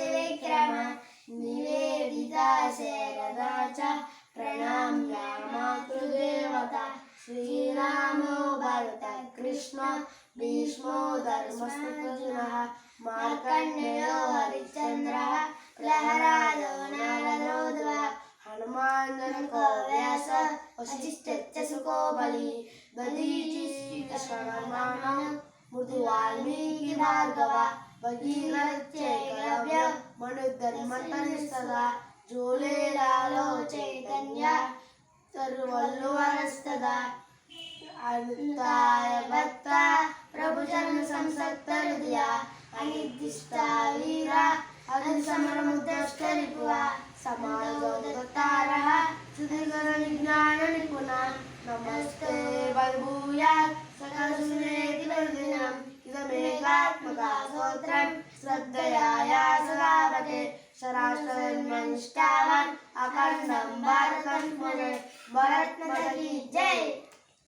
विक्रम निवेदिता शरदा च प्रणम्य मातृदेवता श्रीरामो भरत कृष्ण भीष्मो धर्मस्मृतर्जुनः मार्कण्डेयो हरिश्चन्द्रः प्रहलादो नारदो ध्रुवः हनुमान् जनको व्यास वसिष्ठश्च शुको बलिः दधीचिश्रवणो मृदुवाल्मीकि भार्गवः भगीरथश्चैकलव्य मनुधर्मतनस्तदा जोले लालो चैतन्य तरुवल्लुवरस्तदा अनंताय भक्ता प्रभु जन्म संसक्त हृदय अनिर्दिष्टा वीरा अग्निसमरमुद्रष्टरिपुवा समाजोदतारः सुदीर्घविज्ञान निपुणा नमस्ते बलभूयात् सकलसुरेति वर्धिनम् इदमेकात्मका स्तोत्रं श्रद्धया या सदा पठे सराष्ट्रधर्मनिष्ठावान् अखण्डं भारतं स्मरेत्। भारत माता की जय।